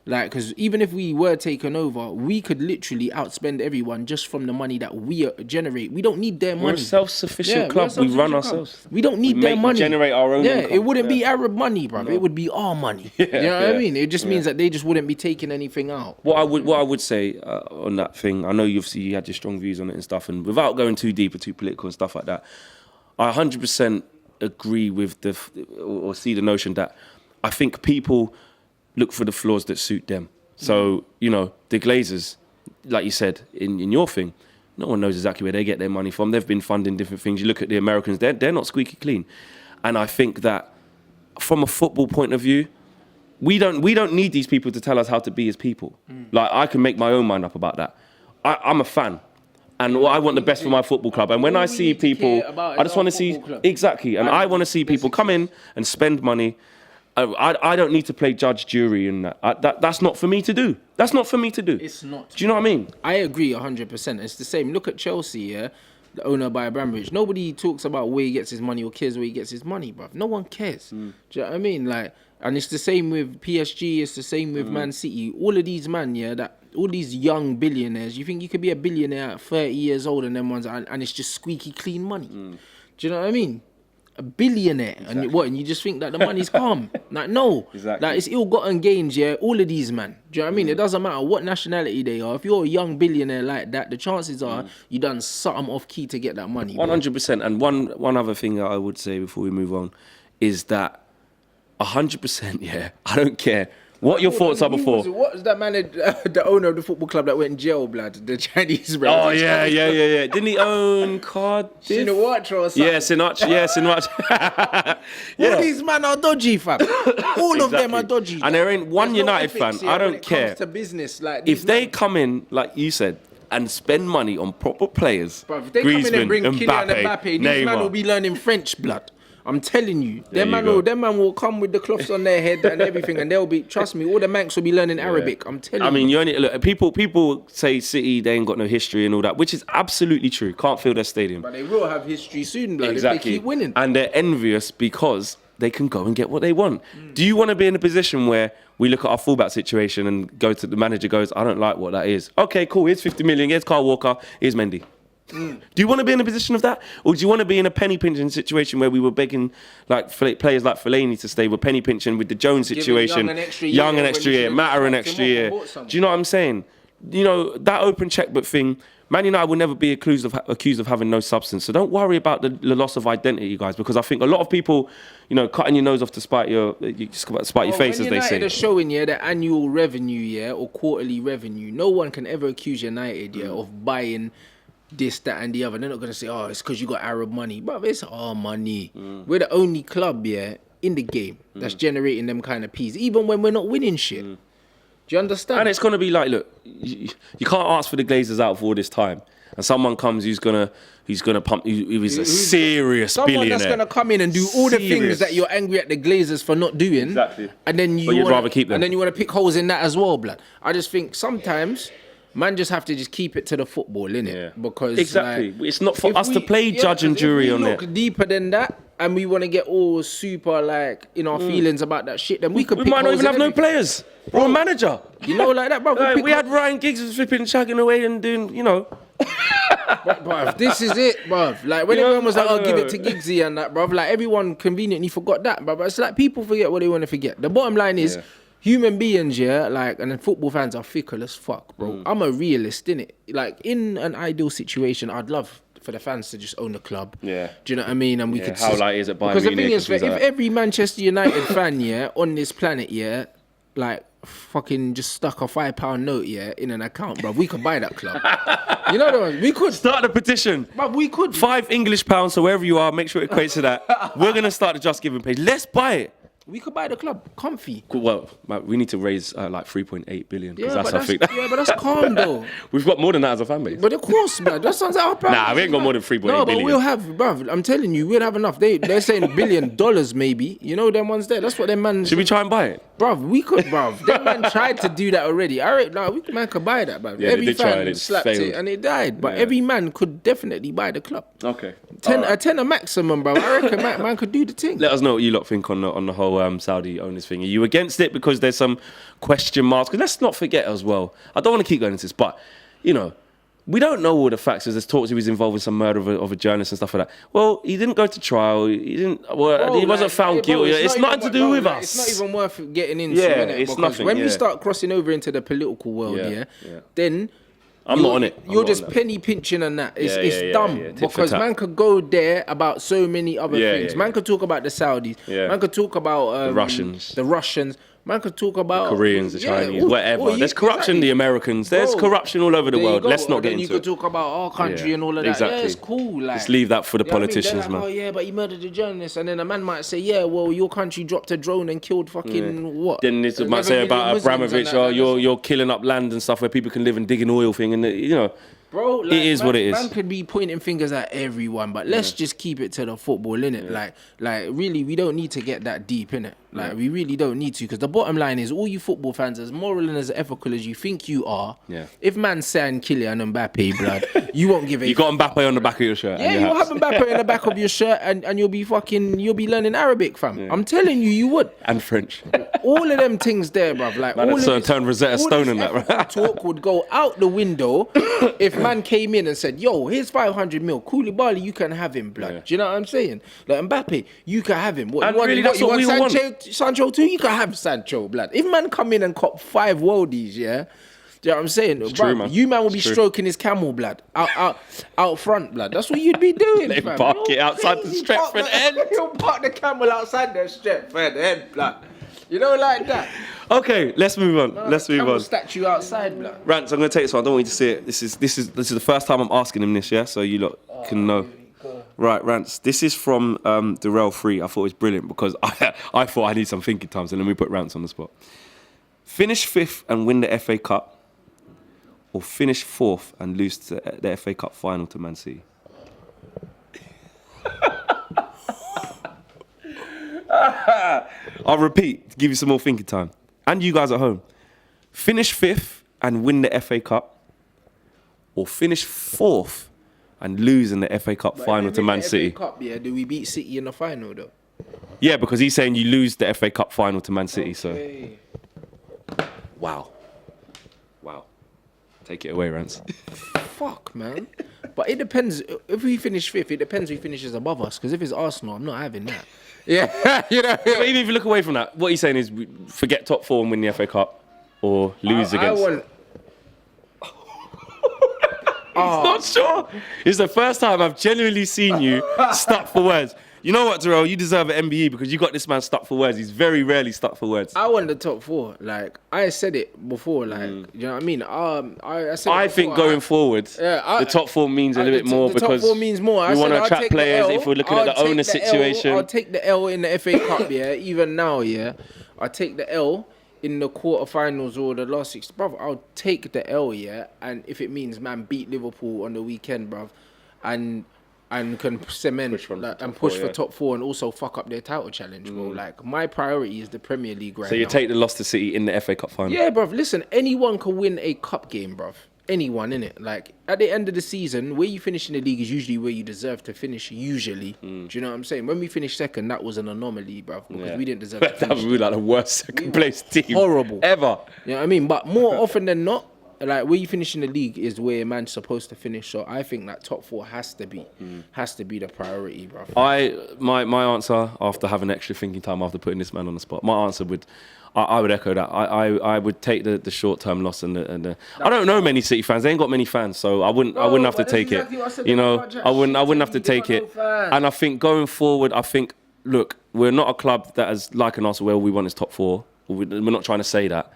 S2: Like, because even if we were taken over, we could literally outspend everyone just from the money that we generate. We don't need their money.
S1: We're a self-sufficient club. We run ourselves.
S2: We don't need their money.
S1: Generate our own income.
S2: It wouldn't be Arab money, bruv. No. It would be our money. You know what I mean? It just means that they just wouldn't be taking anything out.
S1: What I would say on that thing, I know you had your strong views on it and stuff, and without going too deep or too political and stuff like that, I 100% agree with or see the notion that I think people look for the flaws that suit them. So, you know, the Glazers, like you said, in your thing, no one knows exactly where they get their money from. They've been funding different things. You look at the Americans, they're not squeaky clean. And I think that from a football point of view, we don't need these people to tell us how to be as people. Like, I can make my own mind up about that. I'm a fan. And I want the best for my football club. And when I see people, I just want to see... Exactly. And I want to see people come in and spend money. I don't need to play judge, jury, and that's not for me to do. That's not for me to do.
S2: It's not.
S1: Do you know what I mean?
S2: I agree 100%. It's the same. Look at Chelsea, the owner by Abramovich. Nobody talks about where he gets his money or cares where he gets his money, bruv. No one cares. Do you know what I mean? Like, and it's the same with PSG. It's the same with Man City. All of these all these young billionaires. You think you could be a billionaire at 30 years old and them ones, and it's just squeaky clean money. Do you know what I mean? A billionaire, exactly. And you just think that the money's calm. Like, no. Exactly. Like, it's ill-gotten gains, all of these, man. Do you know what I mean? It doesn't matter what nationality they are. If you're a young billionaire like that, the chances are you done something off key to get that money.
S1: 100%. And one other thing that I would say before we move on is that 100%, I don't care what your thoughts are before.
S2: What was that man, the owner of the football club that went in jail, blood? The Chinese man.
S1: Oh, yeah. Didn't he own Cardiff?
S2: Sinatra or something?
S1: Yeah, Sinatra.
S2: All these men are dodgy, fam. All of them are dodgy.
S1: And there ain't one United fan, I don't care.
S2: To business, like,
S1: if they come in, like you said, and spend money on proper players,
S2: bro, if they come in and bring Kylian Mbappe, these men will be learning French, blood. I'm telling you, them man will come with the cloths on their head and everything, and they'll be, trust me, all the Mancs will be learning Arabic. I'm telling you.
S1: I mean, you only look. People say City, they ain't got no history and all that, which is absolutely true. Can't fill their stadium,
S2: but they will have history soon, blood, if they keep winning.
S1: And they're envious because they can go and get what they want. Do you want to be in a position where we look at our fullback situation and go to the manager goes, I don't like what that is. Okay, cool. Here's 50 million. Here's Kyle Walker. Here's Mendy. Do you want to be in a position of that, or do you want to be in a penny pinching situation where we were begging like players like Fellaini to stay? We're penny pinching with the Jones situation, young an extra year, Matter an extra year. Do you know what I'm saying? that open checkbook thing, Man United will never be accused of having no substance. So don't worry about the loss of identity, guys, because I think a lot of people, cutting your nose off to spite your face, as they say.
S2: United are showing their annual revenue, or quarterly revenue. No one can ever accuse United, of buying this, that, and the other. They're not gonna say, "Oh, it's because you got Arab money," but it's our money. We're the only club, in the game that's generating them kind of peas, even when we're not winning shit. Do you understand?
S1: And it's going to be like, look, you can't ask for the Glazers out for all this time. And someone comes who's gonna pump, who's a serious billionaire.
S2: Someone that's gonna come in and do all the things that you're angry at the Glazers for not doing.
S1: Exactly.
S2: And then
S1: you'd rather keep them.
S2: And then you want to pick holes in that as well, blood. I just think sometimes man just have to just keep it to the football, innit?
S1: Yeah.
S2: Because
S1: exactly, it's not for us to play judge and jury on it.
S2: If we look deeper than that, and we want to get all super in our feelings about that shit, then we could.
S1: We might not even have no players. Or a manager.
S2: Like that, bro.
S1: We had Ryan Giggs was flipping, shagging away and doing,
S2: Bruv, this is it, bruv. Like when everyone was like, "Oh, give it to Giggsy" and that, bruv. Like everyone conveniently forgot that, bruv. It's like people forget what they want to forget. The bottom line is, human beings, and then football fans are fickle as fuck, bro. I'm a realist, innit? Like in an ideal situation, I'd love for the fans to just own the club. Yeah. Do you know what I mean? And we could.
S1: How light is it by?
S2: Because the thing is, if every Manchester United fan, on this planet, fucking just stuck a £5 note, in an account, bro, we could buy that club. You know what I mean? We could
S1: start the petition.
S2: But we could
S1: £5 English, so wherever you are, make sure it equates to that. We're gonna start the Just Giving page. Let's buy it.
S2: We could buy the club, comfy.
S1: Well, we need to raise like 3.8 billion.
S2: Yeah, but that's calm though.
S1: We've got more than that as a fan base.
S2: But of course, man, that sounds like our plan.
S1: Nah, we ain't got more than 3.8 billion.
S2: No, but we'll have, bruv. I'm telling you, we'll have enough. They're saying $1 billion maybe. You know them ones there. That's what them man.
S1: Should we try and buy it?
S2: Bruv, we could, bruv. That man tried to do that already. Man could buy that, bruv.
S1: Yeah,
S2: every
S1: they
S2: fan
S1: tried, it
S2: slapped
S1: failed.
S2: it and it died. But every man could definitely buy the club.
S1: Okay.
S2: A tenner maximum, bro. I reckon man could do the thing.
S1: Let us know what you lot think on the whole Saudi owners thing. Are you against it because there's some question marks? Because let's not forget as well. I don't want to keep going into this, but we don't know all the facts. There's talks he was involved in some murder of a journalist and stuff like that. Well, he didn't go to trial. He didn't. Well, he wasn't found guilty. It's nothing to do with us.
S2: It's not even worth getting into.
S1: Yeah,
S2: innit?
S1: it's
S2: because
S1: nothing.
S2: When we start crossing over into the political world, then
S1: I'm not on it.
S2: You're just penny pinching and that. It's dumb because man could go there about so many other things. Man could talk about the Saudis. Man could talk about the Russians. Man could talk about
S1: the Koreans, the Chinese, whatever. There's corruption, the Americans. There's corruption all over the world. Let's not get into it.
S2: You could talk about our country and all of that.
S1: Exactly.
S2: Yeah, it's cool. Like,
S1: just leave that for the politicians, man.
S2: Oh yeah, but he murdered a journalist, and then a man might say, yeah, well, your country dropped a drone and killed fucking what?
S1: Then this might say about Abramovich, you're killing up land and stuff where people can live and digging oil thing, and
S2: Bro,
S1: it is what it is.
S2: Man could be pointing fingers at everyone, but let's just keep it to the football, innit? Like really, we don't need to get that deep, innit? Like, we really don't need to, because the bottom line is, all you football fans, as moral and as ethical as you think you are, if man signed Kylian Mbappe, blood, you won't give a...
S1: You got Mbappe on the back of your shirt.
S2: Yeah, you'll have Mbappe on the back of your shirt, and you'll be learning Arabic, fam. Yeah. I'm telling you, you would.
S1: And French.
S2: All of them things there, bruv. Like,
S1: man, all turn Rosetta Stone in that, right?
S2: Talk would go out the window if man came in and said, yo, here's 500 mil. Koulibaly, you can have him, blood. Yeah. Do you know what I'm saying? Like, Mbappe, you can have him. What, you want Sancho too? You can have Sancho, blood. If man come in and cop 5 worldies, do you know what I'm saying?
S1: It's true, man.
S2: You man will be stroking his camel, blood. Out front, blood. That's what you'd be doing,
S1: they
S2: fam.
S1: Park it outside the Stretford end.
S2: You'll park the camel outside the Stretford end, blood. You know, like that.
S1: Okay, let's move on. Let's move on.
S2: Statue outside, blood.
S1: Rants, I'm going to take this one. I don't want you to see it. This is the first time I'm asking him this, yeah? So you lot can know. Right, Rants. This is from Darrell 3. I thought it was brilliant because I thought I need some thinking time, so let me put Rants on the spot. Finish 5th and win the FA Cup, or finish 4th and lose the FA Cup final to Man City? I'll repeat to give you some more thinking time. And you guys at home. Finish 5th and win the FA Cup, or finish 4th and lose in the FA Cup final to Man City.
S2: FA Cup, do we beat City in the final though?
S1: Yeah, because he's saying you lose the FA Cup final to Man City. Okay. So, wow. Take it away, Rants.
S2: Fuck, man. But it depends. If we finish 5th, it depends who finishes above us. Because if it's Arsenal, I'm not having that. Yeah, you know.
S1: But even if you look away from that, what he's saying is forget top 4 and win the FA Cup, or lose against. not sure. It's the first time I've genuinely seen you stuck for words. You know what, Terrell? You deserve an MBE because you got this man stuck for words. He's very rarely stuck for words.
S2: I want the top 4. Like, I said it before. Like, you know what I mean? I said
S1: I think going forward, the top 4 means a little bit more because
S2: top 4 means more.
S1: we want to attract players. If we're looking at the owner situation,
S2: I'll take the L in the FA Cup. Yeah, even now, yeah, I take the L in the quarterfinals or the last 6. Bruv, I'll take the L, yeah, and if it means man beat Liverpool on the weekend, bruv, and can cement push for top 4 and also fuck up their title challenge, bro. Like, my priority is the Premier League right now.
S1: So you take the loss to City in the FA Cup final?
S2: Yeah, bruv. Listen, anyone can win a cup game, bruv. Anyone, innit? Like, at the end of the season, where you finish in the league is usually where you deserve to finish, usually. Do you know what I'm saying? When we finished second, that was an anomaly, bruv, because we didn't deserve to finish.
S1: That was really like the worst second place team.
S2: Horrible.
S1: Ever.
S2: You know what I mean? But more often than not, like, where you finish in the league is where a man's supposed to finish. So I think that top 4 has to be the priority, bro.
S1: My answer, after having extra thinking time after putting this man on the spot, my answer would, I would echo that. I would take the short term loss and the. I don't know many City fans. They ain't got many fans, so I wouldn't have to take it. You know, I wouldn't have to take it. And I think going forward, look, we're not a club that is like an Arsenal where all we want is top 4. We're not trying to say that.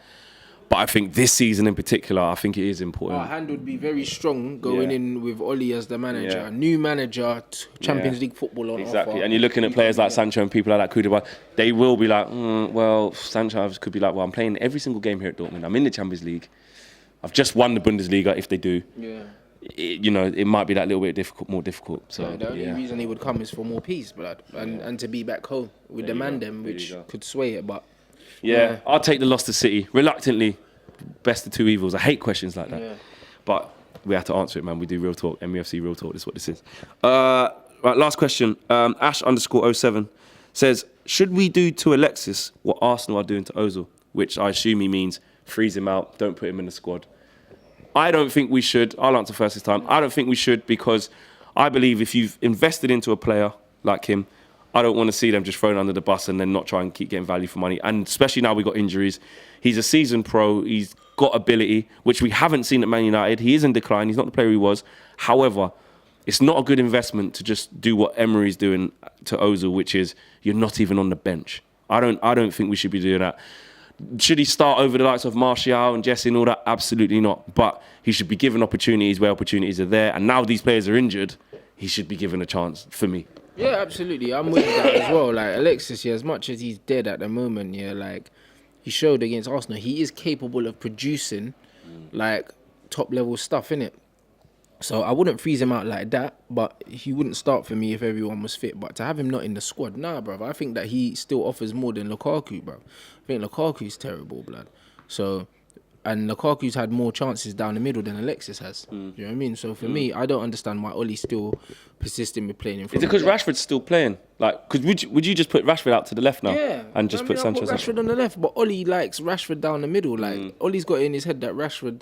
S1: But I think this season in particular, I think it is important.
S2: Our hand would be very strong going in with Oli as the manager. Yeah. New manager, Champions League football on
S1: exactly.
S2: offer.
S1: And you're looking at players like Sancho and people like that, Koulibaly. They will be like, well, Sancho could be like, well, I'm playing every single game here at Dortmund. I'm in the Champions League. I've just won the Bundesliga, if they do. Yeah. It might be that little bit more difficult. So
S2: the only reason he would come is for more peace, blood, and to be back home with the Mandem, which could sway it, but...
S1: Yeah, I'll take the loss to City. Reluctantly, best of 2 evils. I hate questions like that. Yeah. But we have to answer it, man. We do real talk. MUFC real talk. This is what this is. Right, last question. Ash_07 says, should we do to Alexis what Arsenal are doing to Ozil? Which I assume he means freeze him out, don't put him in the squad. I don't think we should. I'll answer first this time. I don't think we should because I believe if you've invested into a player like him, I don't want to see them just thrown under the bus and then not try and keep getting value for money. And especially now we've got injuries. He's a seasoned pro. He's got ability, which we haven't seen at Man United. He is in decline. He's not the player he was. However, it's not a good investment to just do what Emery's doing to Ozil, which is you're not even on the bench. I don't think we should be doing that. Should he start over the likes of Martial and Jesse and all that? Absolutely not. But he should be given opportunities where opportunities are there. And now these players are injured, he should be given a chance for me.
S2: Yeah, absolutely. I'm with that as well. Like, Alexis, as much as he's dead at the moment, like, he showed against Arsenal, he is capable of producing, like, top-level stuff, innit? So I wouldn't freeze him out like that, but he wouldn't start for me if everyone was fit. But to have him not in the squad, nah, bruv. I think that he still offers more than Lukaku, bruv. I think Lukaku's terrible, blood. So... And Lukaku's had more chances down the middle than Alexis has. Do you know what I mean? So for me, I don't understand why Ollie's still persisting with playing in front.
S1: Is it because Rashford's still playing? Like, because would you just put Rashford out to the left now?
S2: Yeah.
S1: And just put Sanchez
S2: Rashford on the left, but Ollie likes Rashford down the middle. Like, Ollie's got it in his head that Rashford...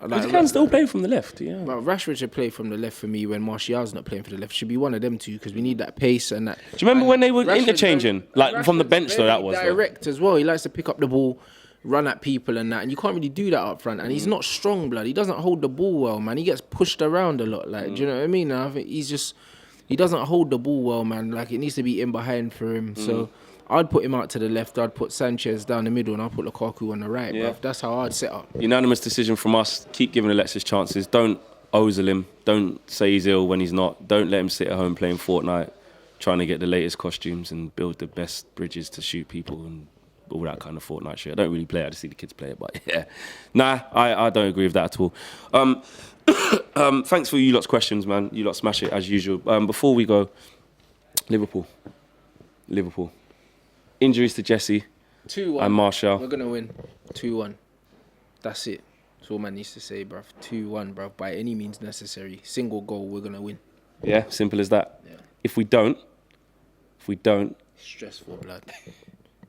S1: Like, he can still play from the left, yeah.
S2: But Rashford should play from the left for me when Martial's not playing for the left. Should be one of them two because we need that pace and that.
S1: Do you remember when they were interchanging? Like, from the bench, though, that was.
S2: Direct as well. He likes to pick up the ball, run at people and that, and you can't really do that up front. And he's not strong, blood. He doesn't hold the ball well, man. He gets pushed around a lot. Like, do you know what I mean? I think he doesn't hold the ball well, man. Like, it needs to be in behind for him. So I'd put him out to the left. I'd put Sanchez down the middle, and I'd put Lukaku on the right. Yeah. Bruv. That's how I'd set up.
S1: Unanimous decision from us. Keep giving Alexis chances. Don't Ozil him. Don't say he's ill when he's not. Don't let him sit at home playing Fortnite, trying to get the latest costumes and build the best bridges to shoot people and all that kind of Fortnite shit. I don't really play it. I just see the kids play it. But yeah, nah, I don't agree with that at all. Thanks for you lot's questions, man. You lot smash it as usual. Before we go, Liverpool. Injuries to Jesse
S2: 2-1.
S1: and Martial.
S2: We're going to win 2-1. That's it. That's all man needs to say, bruv. 2-1, bruv. By any means necessary. Single goal, we're going to win.
S1: Yeah, simple as that. Yeah. If we don't...
S2: Stressful, blood.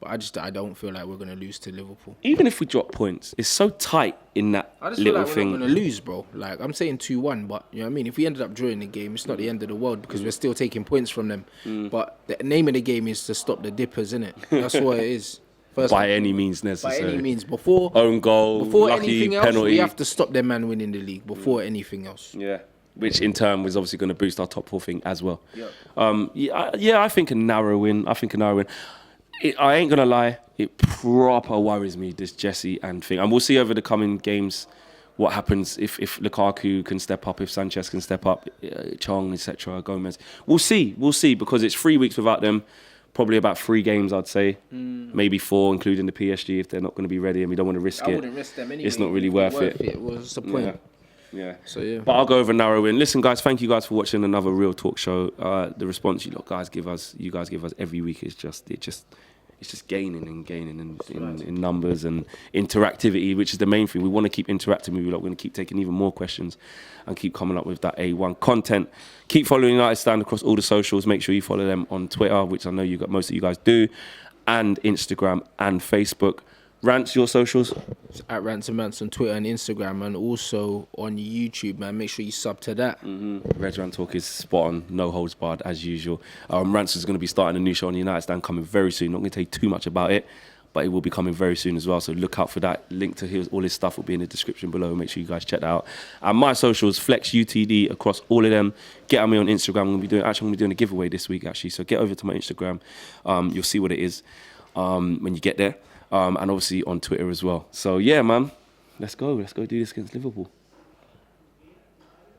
S2: But I don't feel like we're going to lose to Liverpool.
S1: Even if we drop points, it's so tight in that little thing. I just feel like we're not
S2: going to lose, bro. Like, I'm saying 2-1, but, you know what I mean? If we ended up drawing the game, it's not the end of the world because we're still taking points from them. But the name of the game is to stop the dippers, innit? That's what it is.
S1: by any means necessary.
S2: By any means, before
S1: own goal, lucky
S2: anything else,
S1: penalty.
S2: we have to stop their man winning the league before anything else.
S1: Yeah, which in turn was obviously going to boost our top 4 thing as well.
S2: Yeah.
S1: I think a narrow win. I ain't gonna lie, it proper worries me, this Jesse and thing, and we'll see over the coming games what happens if Lukaku can step up, if Sanchez can step up, Chong, etc., Gomez. We'll see because it's 3 weeks without them. Probably about 3 games, I'd say, maybe 4, including the PSG if they're not going to be ready, and we don't want to risk it.
S2: I wouldn't risk them anyway.
S1: It's not really worth it.
S2: What's the point?
S1: Yeah.
S2: So yeah.
S1: But I'll go over narrow win. Listen, guys, thank you guys for watching another Real Talk show. The response you guys give us every week is just gaining in numbers and interactivity, which is the main thing. We want to keep interacting with you. We're going to keep taking even more questions and keep coming up with that A1 content. Keep following United Stand across all the socials. Make sure you follow them on Twitter, which I know most of you guys do, and Instagram and Facebook. Rants, your socials?
S2: It's at Rants and Rants on Twitter and Instagram, and also on YouTube, man. Make sure you sub to that.
S1: Red Rant Talk is spot on, no holds barred as usual. Rants is going to be starting a new show on the United Stand coming very soon. Not going to tell you too much about it, but it will be coming very soon as well. So look out for that. Link to all his stuff will be in the description below. Make sure you guys check that out. And my socials, Flex UTD across all of them. Get at me on Instagram. I'm going to be doing a giveaway this week actually. So get over to my Instagram. You'll see what it is when you get there. And obviously on Twitter as well. So yeah, man, let's go do this against Liverpool.